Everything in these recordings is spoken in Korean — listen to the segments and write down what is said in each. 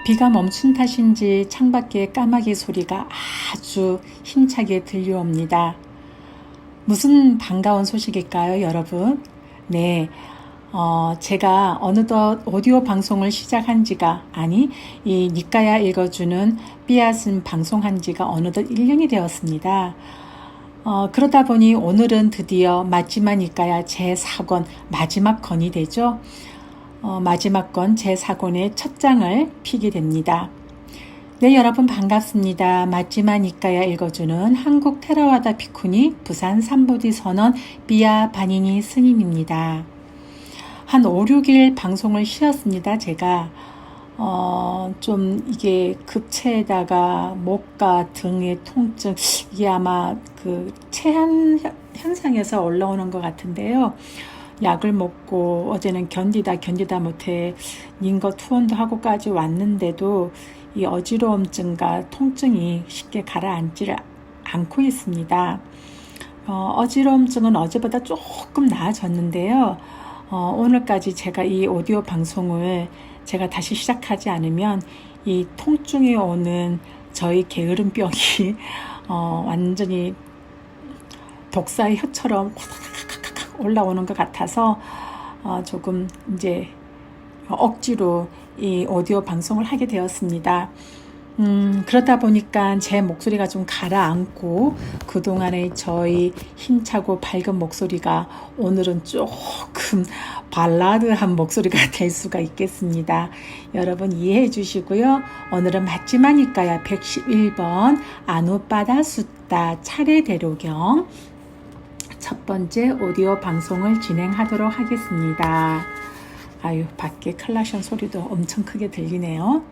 비가 멈춘 탓인지 창밖에 까마귀 소리가 아주 힘차게 들려옵니다. 무슨 반가운 소식일까요, 여러분? 네, 제가 어느덧 오디오 방송을 시작한 지가, 이 니까야 읽어주는 삐앗은 방송한 지가 어느덧 1년이 되었습니다. 그러다 보니 오늘은 드디어 마지막 니까야 제4권, 마지막 권이 되죠. 마지막 권 제4권의 첫 장을 피게 됩니다. 네, 여러분 반갑습니다. 마지막 니까야 읽어주는 한국 테라와다 비쿠니 부산 삼보디 선원 비아 바니니 스님입니다. 한 5, 6일 방송을 쉬었습니다. 제가 좀 이게 급체에다가 목과 등의 통증, 이게 아마 그 체한 현상에서 올라오는 것 같은데요. 약을 먹고 어제는 견디다 못해 닌거 투혼도 하고까지 왔는데도 이 어지러움증과 통증이 쉽게 가라앉지를 않고 있습니다. 어지러움증은 어제보다 조금 나아졌는데요. 오늘까지 제가 이 오디오 방송을 제가 다시 시작하지 않으면 이 통증이 오는 저희 게으름병이 완전히 독사의 혀처럼 올라오는 것 같아서 조금 이제 억지로 이 오디오 방송을 하게 되었습니다. 그러다 보니까 제 목소리가 좀 가라앉고 그동안의 저희 힘차고 밝은 목소리가 오늘은 조금 발라드한 목소리가 될 수가 있겠습니다. 여러분 이해해 주시고요. 오늘은 마지막 니까야 111번 아누빠다 숫다 차례 대로경 첫 번째 오디오 방송을 진행하도록 하겠습니다. 아유, 밖에 클라션 소리도 엄청 크게 들리네요.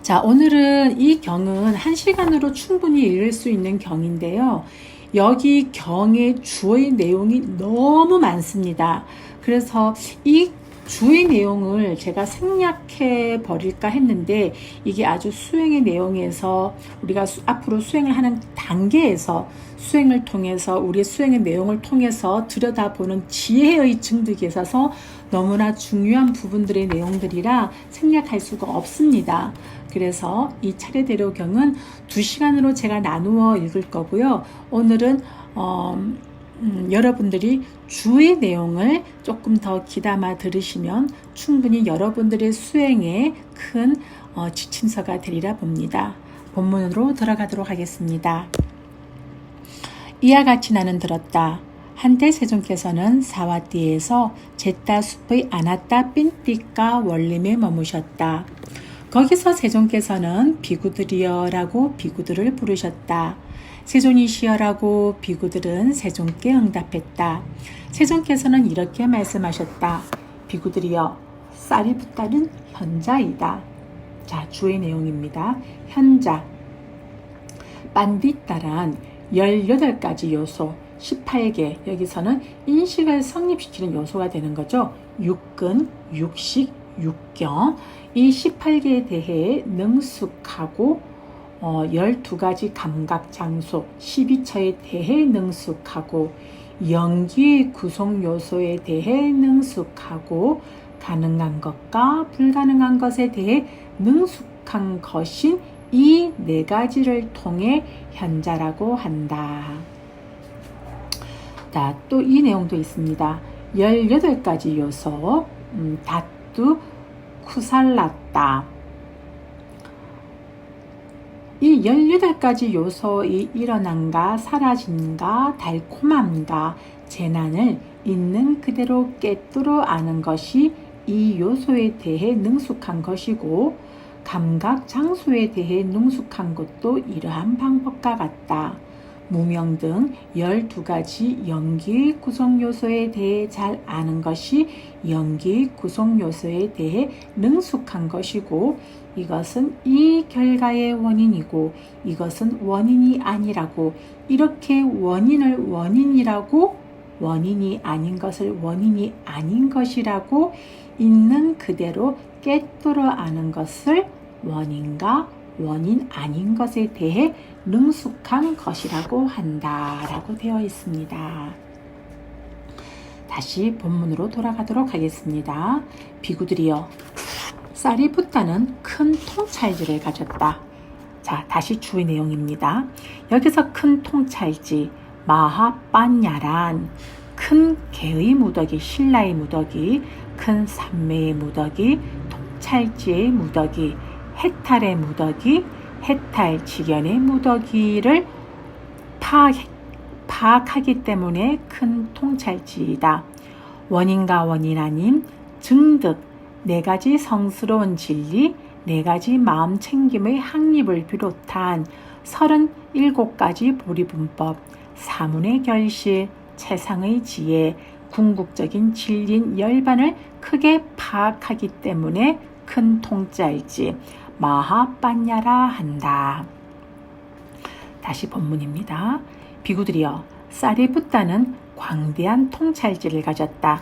자, 오늘은 이 경은 1시간으로 충분히 읽을 수 있는 경인데요. 여기 경의 주어의 내용이 너무 많습니다. 그래서 이 주의 내용을 제가 생략해 버릴까 했는데 이게 아주 수행의 내용에서 우리가 앞으로 수행을 하는 단계에서 수행을 통해서 우리의 수행의 내용을 통해서 들여다보는 지혜의 증득에 있어서 너무나 중요한 부분들의 내용들이라 생략할 수가 없습니다. 그래서 이 차례대로경은 2시간으로 제가 나누어 읽을 거고요. 오늘은 여러분들이 주의 내용을 조금 더 귀담아 들으시면 충분히 여러분들의 수행에 큰 지침서가 되리라 봅니다. 본문으로 들어가도록 하겠습니다. 이와 같이 나는 들었다. 한때 세존께서는 사와띠에서 제따 숲의 아나따 삔띠까 원림에 머무셨다. 거기서 세존께서는 비구들이여 라고 비구들을 부르셨다. 세존이시여 라고 비구들은 세존께 응답했다. 세존께서는 이렇게 말씀하셨다. 비구들이여 사리부타는 현자이다. 자, 주의 내용입니다. 현자, 빤디따란 18가지 요소 18개, 여기서는 인식을 성립시키는 요소가 되는 거죠. 육근, 육식, 육경, 이 18개에 대해 능숙하고 12가지 감각 장소 12처에 대해 능숙하고 연기의 구성 요소에 대해 능숙하고 가능한 것과 불가능한 것에 대해 능숙한 것인 이 4가지를 통해 현자라고 한다. 또 이 내용도 있습니다. 18가지 요소 다뚜 쿠살랐다. 이 18가지 요소의 일어남과 사라짐과 달콤함과 재난을 있는 그대로 깨뜨려 아는 것이 이 요소에 대해 능숙한 것이고 감각 장소에 대해 능숙한 것도 이러한 방법과 같다. 무명 등 12가지 연기의 구성 요소에 대해 잘 아는 것이 연기의 구성 요소에 대해 능숙한 것이고 이것은 이 결과의 원인이고 이것은 원인이 아니라고 이렇게 원인을 원인이라고 원인이 아닌 것을 원인이 아닌 것이라고 있는 그대로 깨뜨려 아는 것을 원인과 원인 아닌 것에 대해 능숙한 것이라고 한다라고 되어 있습니다. 다시 본문으로 돌아가도록 하겠습니다. 비구들이여 사리푸타는 큰 통찰지를 가졌다. 자, 다시 주의 내용입니다. 여기서 큰 통찰지, 마하빤야란 큰 개의 무더기, 신라의 무더기, 큰 산매의 무더기, 통찰지의 무더기, 해탈의 무더기, 해탈 직연의 무더기를 파악하기 때문에 큰 통찰지이다. 원인과 원인 아닌 증득, 네 가지 성스러운 진리, 네 가지 마음 챙김의 확립을 비롯한 37가지 보리분법, 사문의 결실, 채상의 지혜, 궁극적인 진리인 열반을 크게 파악하기 때문에 큰 통찰지, 마하빤야라 한다. 다시 본문입니다. 비구들이여, 사리푸타는 광대한 통찰지를 가졌다.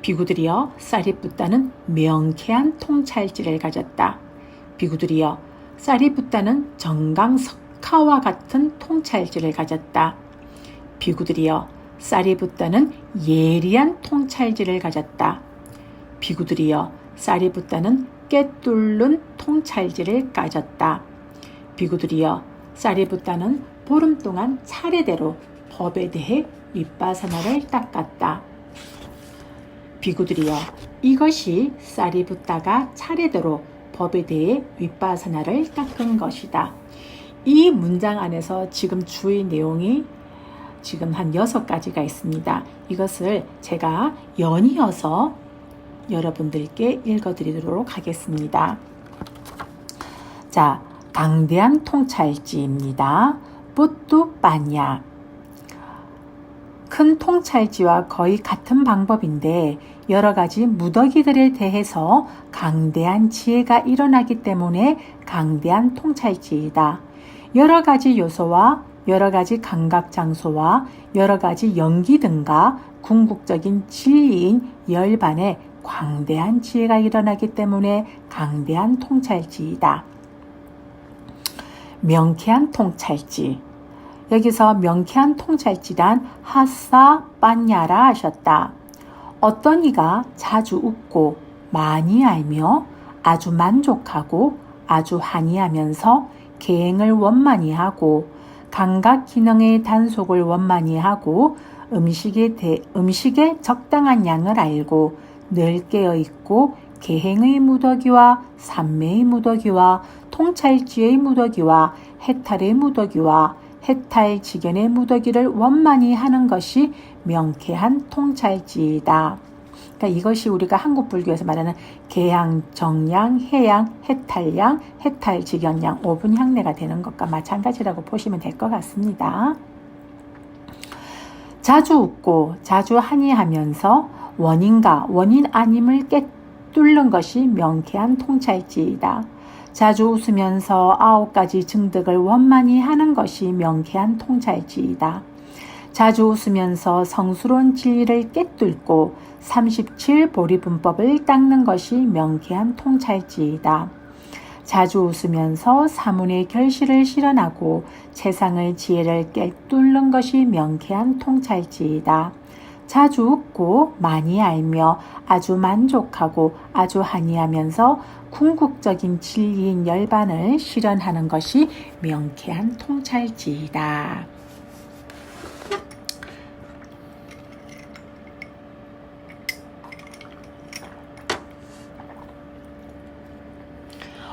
비구들이여, 사리푸타는 명쾌한 통찰지를 가졌다. 비구들이여, 사리푸타는 정강석화와 같은 통찰지를 가졌다. 비구들이여, 사리푸타는 예리한 통찰지를 가졌다. 비구들이여, 사리푸타는 꿰뚫는 통찰지를 가졌다. 비구들이여, 사리푸타는 보름 동안 차례대로 법에 대해 윗바사나를 닦았다. 비구들이여, 이것이 사리푸타가 차례대로 법에 대해 윗바사나를 닦은 것이다. 이 문장 안에서 지금 주의 내용이 지금 한 6가지가 있습니다. 이것을 제가 연이어서 여러분들께 읽어드리도록 하겠습니다. 자, 강대한 통찰지입니다. 뿌뚜빠냐. 큰 통찰지와 거의 같은 방법인데 여러 가지 무더기들에 대해서 강대한 지혜가 일어나기 때문에 강대한 통찰지이다. 여러 가지 요소와 여러 가지 감각 장소와 여러 가지 연기 등과 궁극적인 진리인 열반에 광대한 지혜가 일어나기 때문에 강대한 통찰지이다. 명쾌한 통찰지. 여기서 명쾌한 통찰지란 하사빤야라 하셨다. 어떤 이가 자주 웃고 많이 알며 아주 만족하고 아주 한이하면서 계행을 원만히 하고 감각 기능의 단속을 원만히 하고 음식의 적당한 양을 알고 늘 깨어있고 계행의 무더기와 산매의 무더기와 통찰지의 무더기와 해탈의 무더기와 해탈 직연의 무더기를 원만히 하는 것이 명쾌한 통찰지이다. 그러니까 이것이 우리가 한국 불교에서 말하는 계양, 정양, 해양, 해탈양, 해탈 직연양, 5분 향례가 되는 것과 마찬가지라고 보시면 될 것 같습니다. 자주 웃고 자주 한이하면서 원인과 원인 아님을 꿰뚫는 것이 명쾌한 통찰지이다. 자주 웃으면서 9가지 증득을 원만히 하는 것이 명쾌한 통찰지이다. 자주 웃으면서 성스러운 진리를 꿰뚫고 37보리분법을 닦는 것이 명쾌한 통찰지이다. 자주 웃으면서 사문의 결실을 실현하고 채상의 지혜를 꿰뚫는 것이 명쾌한 통찰지이다. 자주 웃고 많이 알며 아주 만족하고 아주 한이하면서 궁극적인 진리인 열반을 실현하는 것이 명쾌한 통찰지이다.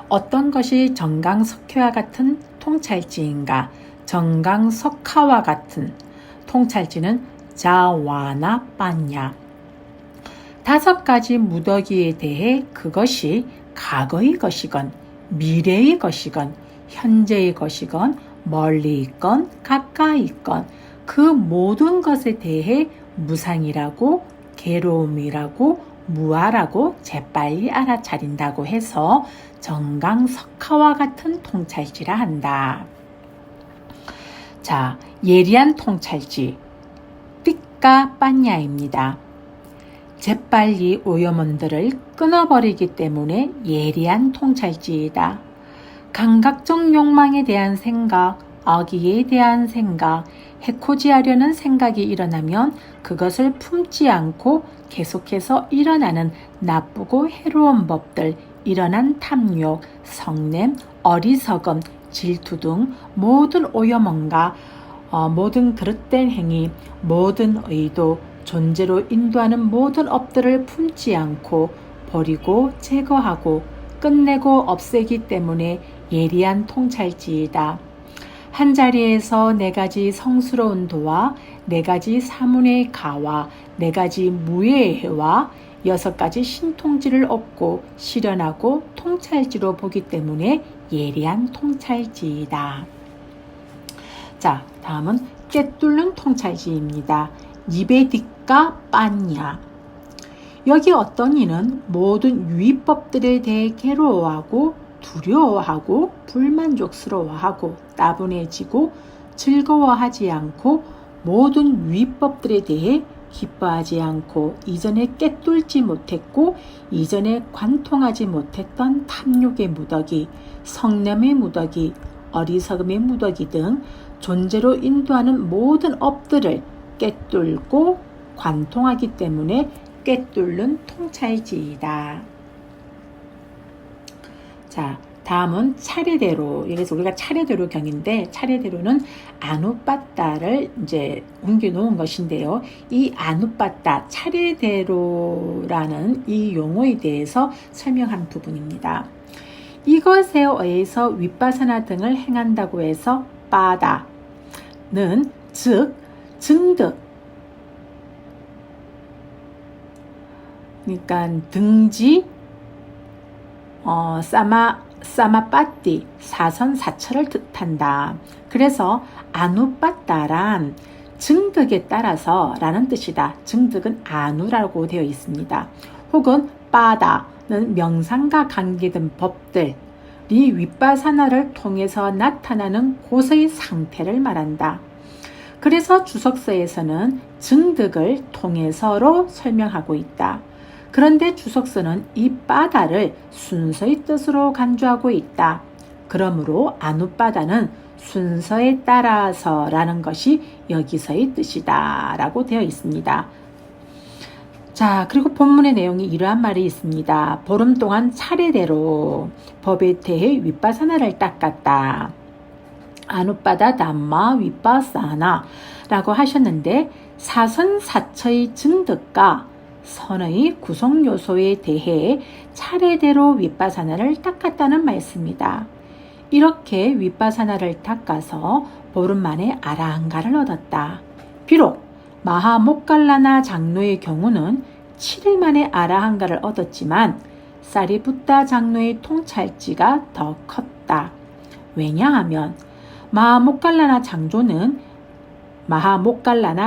어떤 것이 정강석회와 같은 통찰지인가? 정강석화와 같은 통찰지는 자와나 빤야. 5가지 무더기에 대해 그것이 과거의 것이건 미래의 것이건 현재의 것이건 멀리 있건 가까이 있건 그 모든 것에 대해 무상이라고 괴로움이라고 무아라고 재빨리 알아차린다고 해서 정강석화와 같은 통찰지라 한다. 자, 예리한 통찰지 삐까빤야입니다. 재빨리 오염원들을 끊어버리기 때문에 예리한 통찰지이다. 감각적 욕망에 대한 생각, 어기에 대한 생각, 해코지하려는 생각이 일어나면 그것을 품지 않고 계속해서 일어나는 나쁘고 해로운 법들, 일어난 탐욕, 성냄, 어리석음, 질투 등 모든 오염원과 모든 그릇된 행위, 모든 의도, 존재로 인도하는 모든 업들을 품지 않고 버리고 제거하고 끝내고 없애기 때문에 예리한 통찰지이다. 한 자리에서 네 가지 성스러운 도와 네 가지 사문의 가와 네 가지 무예의 해와 6가지 신통지를 얻고 실현하고 통찰지로 보기 때문에 예리한 통찰지이다. 자, 다음은 꿰뚫는 통찰지입니다. 니베딕과 빠냐. 여기 어떤 이는 모든 유의법들에 대해 괴로워하고 두려워하고 불만족스러워하고 따분해지고 즐거워하지 않고 모든 유의법들에 대해 기뻐하지 않고 이전에 꿰뚫지 못했고 이전에 관통하지 못했던 탐욕의 무더기, 성냄의 무더기, 어리석음의 무더기 등 존재로 인도하는 모든 업들을 꿰뚫고 관통하기 때문에 꿰뚫는 통찰지이다. 자, 다음은 차례대로. 여기서 우리가 차례대로 경인데 차례대로는 아누빠따를 이제 옮겨 놓은 것인데요. 이 아누빠따, 차례대로라는 이 용어에 대해서 설명한 부분입니다. 이것에 의해서 윗바사나 등을 행한다고 해서 빠다는 즉 증득, 그러니까 등지, 사마빠띠, 사선사철을 뜻한다. 그래서 아누빠따란 증득에 따라서 라는 뜻이다. 증득은 아누라고 되어 있습니다. 혹은 빠다는 명상과 관계된 법들이 윗바사나를 통해서 나타나는 곳의 상태를 말한다. 그래서 주석서에서는 증득을 통해서로 설명하고 있다. 그런데 주석서는 이 빠다를 순서의 뜻으로 간주하고 있다. 그러므로 아누빠다는 순서에 따라서라는 것이 여기서의 뜻이다 라고 되어 있습니다. 자, 그리고 본문의 내용이 이러한 말이 있습니다. 보름 동안 차례대로 법에 대해 윗바사나를 닦았다. 아누빠다 담마 윗바사나 라고 하셨는데 사선사처의 증득과 선의 구성 요소에 대해 차례대로 윗바사나를 닦았다는 말씀이다. 이렇게 윗바사나를 닦아서 보름 만에 아라한가를 얻었다. 비록 마하모칼라나 장로의 경우는 7일 만에 아라한가를 얻었지만 사리부타 장로의 통찰지가 더 컸다. 왜냐하면 마하모칼라나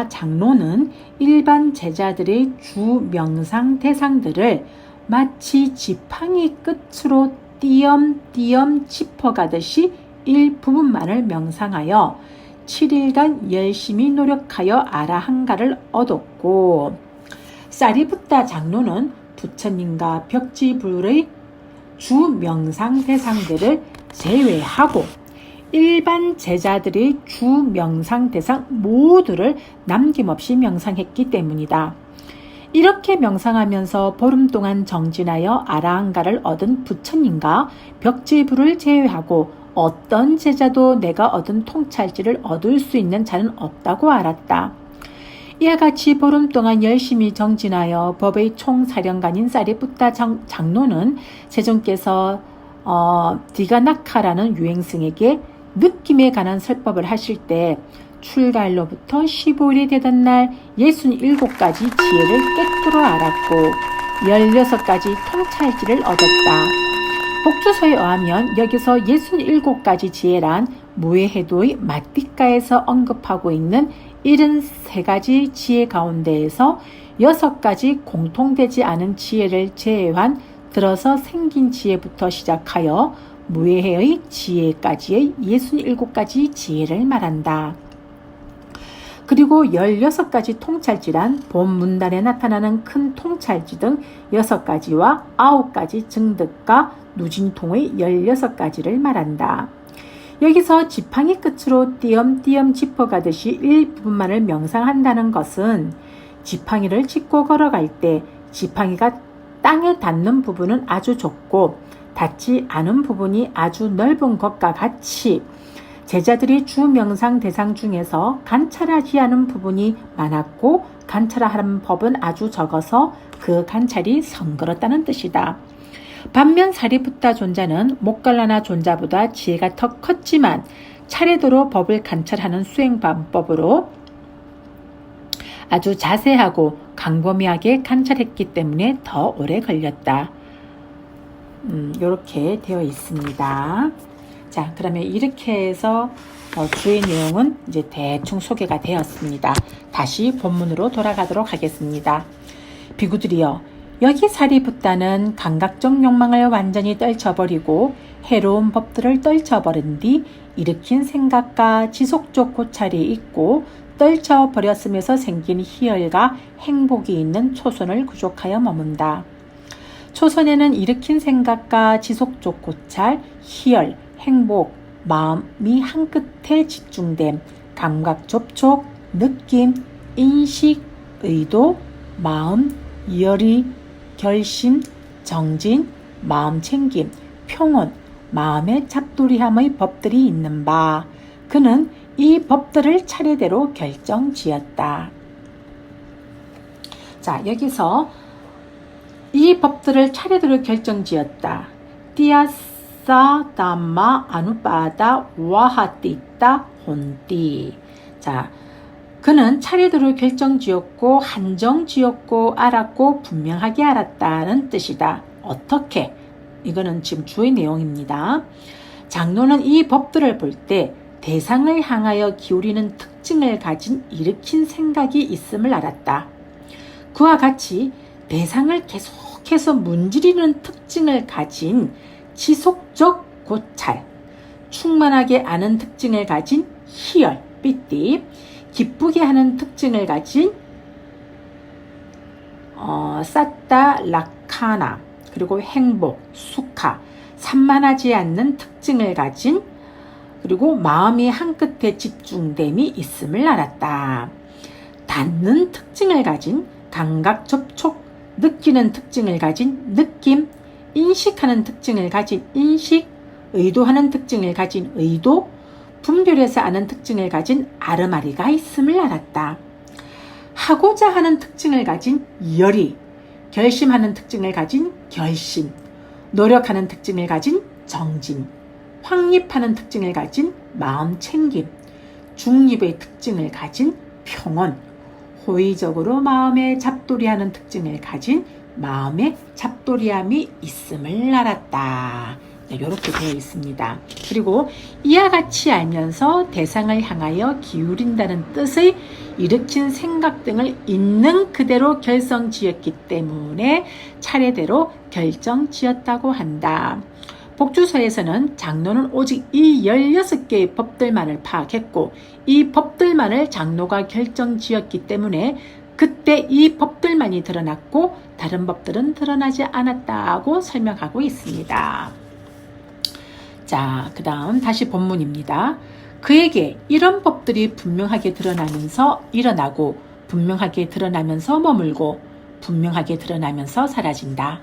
장로는 일반 제자들의 주 명상 대상들을 마치 지팡이 끝으로 띄엄띄엄 짚어가듯이 일부분만을 명상하여 7일간 열심히 노력하여 아라한가를 얻었고, 사리부타 장로는 부처님과 벽지불의 주 명상 대상들을 제외하고 일반 제자들의 주 명상 대상 모두를 남김없이 명상했기 때문이다. 이렇게 명상하면서 보름 동안 정진하여 아라한가를 얻은 부처님과 벽지불을 제외하고 어떤 제자도 내가 얻은 통찰지를 얻을 수 있는 자는 없다고 알았다. 이와 같이 보름 동안 열심히 정진하여 법의 총사령관인 사리부타 장로는 세존께서 디가나카라는 유행승에게 느낌에 관한 설법을 하실 때 출가일로부터 15일이 되던 날 67가지 지혜를 꿰뚫어 알았고 16가지 통찰지를 얻었다. 복주서에 의하면 여기서 67가지 지혜란 무해해도의 마띠가에서 언급하고 있는 73가지 지혜 가운데에서 6가지 공통되지 않은 지혜를 제외한 들어서 생긴 지혜부터 시작하여 무해의 지혜까지의 67가지 지혜를 말한다. 그리고 16가지 통찰지란 본 문단에 나타나는 큰 통찰지 등 6가지와 9가지 증득과 누진통의 16가지를 말한다. 여기서 지팡이 끝으로 띄엄띄엄 짚어가듯이 일부분만을 명상한다는 것은 지팡이를 짚고 걸어갈 때 지팡이가 땅에 닿는 부분은 아주 좁고 닿지 않은 부분이 아주 넓은 것과 같이 제자들이 주 명상 대상 중에서 관찰하지 않은 부분이 많았고 관찰하는 법은 아주 적어서 그 관찰이 성그렇다는 뜻이다. 반면 사리푸타 존자는 모갈라나 존자보다 지혜가 더 컸지만 차례대로 법을 관찰하는 수행 방법으로 아주 자세하고 광범위하게 관찰했기 때문에 더 오래 걸렸다. 이렇게 되어 있습니다. 자, 그러면 이렇게 해서 주의 내용은 이제 대충 소개가 되었습니다. 다시 본문으로 돌아가도록 하겠습니다. 비구들이여, 여기 사리푸타는 감각적 욕망을 완전히 떨쳐버리고 해로운 법들을 떨쳐버린 뒤 일으킨 생각과 지속적 고찰이 있고 떨쳐버렸으면서 생긴 희열과 행복이 있는 초선을 구족하여 머문다. 초선에는 일으킨 생각과 지속적 고찰, 희열, 행복, 마음이 한 끝에 집중됨, 감각 접촉, 느낌, 인식, 의도, 마음, 열의, 결심, 정진, 마음 챙김, 평온, 마음의 잡돌이함의 법들이 있는 바, 그는 이 법들을 차례대로 결정지었다. 자, 여기서 이 법들을 차례대로 결정지었다. 띠아사 담마 아누빠다 와하띠따 혼띠. 자, 그는 차례대로 결정지었고 한정지었고 알았고 분명하게 알았다는 뜻이다. 어떻게? 이거는 지금 주의 내용입니다. 장로는 이 법들을 볼 때 대상을 향하여 기울이는 특징을 가진 일으킨 생각이 있음을 알았다. 그와 같이 대상을 계속해서 문지르는 특징을 가진 지속적 고찰, 충만하게 아는 특징을 가진 희열, 삐띠, 기쁘게 하는 특징을 가진 사타 라카나, 그리고 행복, 수카, 산만하지 않는 특징을 가진, 그리고 마음이 한 끝에 집중됨이 있음을 알았다. 닿는 특징을 가진 감각 접촉, 느끼는 특징을 가진 느낌, 인식하는 특징을 가진 인식, 의도하는 특징을 가진 의도, 분별해서 아는 특징을 가진 아르마리가 있음을 알았다. 하고자 하는 특징을 가진 열의, 결심하는 특징을 가진 결심, 노력하는 특징을 가진 정진, 확립하는 특징을 가진 마음 챙김, 중립의 특징을 가진 평온, 호의적으로 마음에 잡돌이하는 특징을 가진 마음의 잡돌이함이 있음을 알았다. 이렇게 되어 있습니다. 그리고 이와 같이 알면서 대상을 향하여 기울인다는 뜻의 일으킨 생각 등을 있는 그대로 결정지었기 때문에 차례대로 결정지었다고 한다. 복주서에서는 장로는 오직 이 16개의 법들만을 파악했고 이 법들만을 장로가 결정지었기 때문에 그때 이 법들만이 드러났고 다른 법들은 드러나지 않았다고 설명하고 있습니다. 자, 그 다음 다시 본문입니다. 그에게 이런 법들이 분명하게 드러나면서 일어나고 분명하게 드러나면서 머물고 분명하게 드러나면서 사라진다.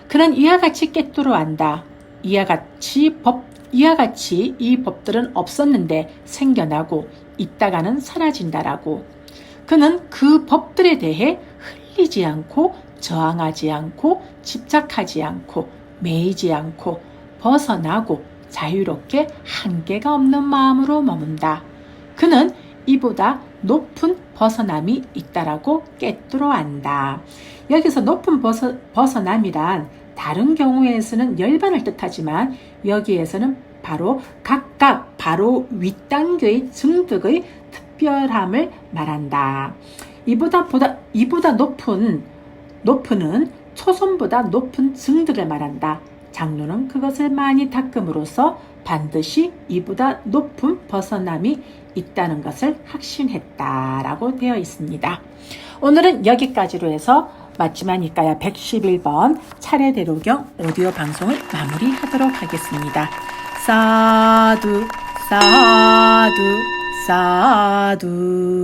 그는 이와 같이 깨뜨려 안다. 이와 같이 이 법들은 없었는데 생겨나고 있다가는 사라진다라고. 그는 그 법들에 대해 흘리지 않고 저항하지 않고 집착하지 않고 매이지 않고 벗어나고 자유롭게 한계가 없는 마음으로 머문다. 그는 이보다 높은 벗어남이 있다라고 깨뜨려 안다. 여기서 높은 벗어남이란 다른 경우에서는 열반을 뜻하지만 여기에서는 각각 바로 윗단계의 증득의 특별함을 말한다. 이보다 높은은 초선보다 높은 증득을 말한다. 장로는 그것을 많이 닦음으로써 반드시 이보다 높은 벗어남이 있다는 것을 확신했다라고 되어 있습니다. 오늘은 여기까지로 해서 마지막이니까요 111번 차례대로경 오디오 방송을 마무리하도록 하겠습니다. 사두 사두, 사두.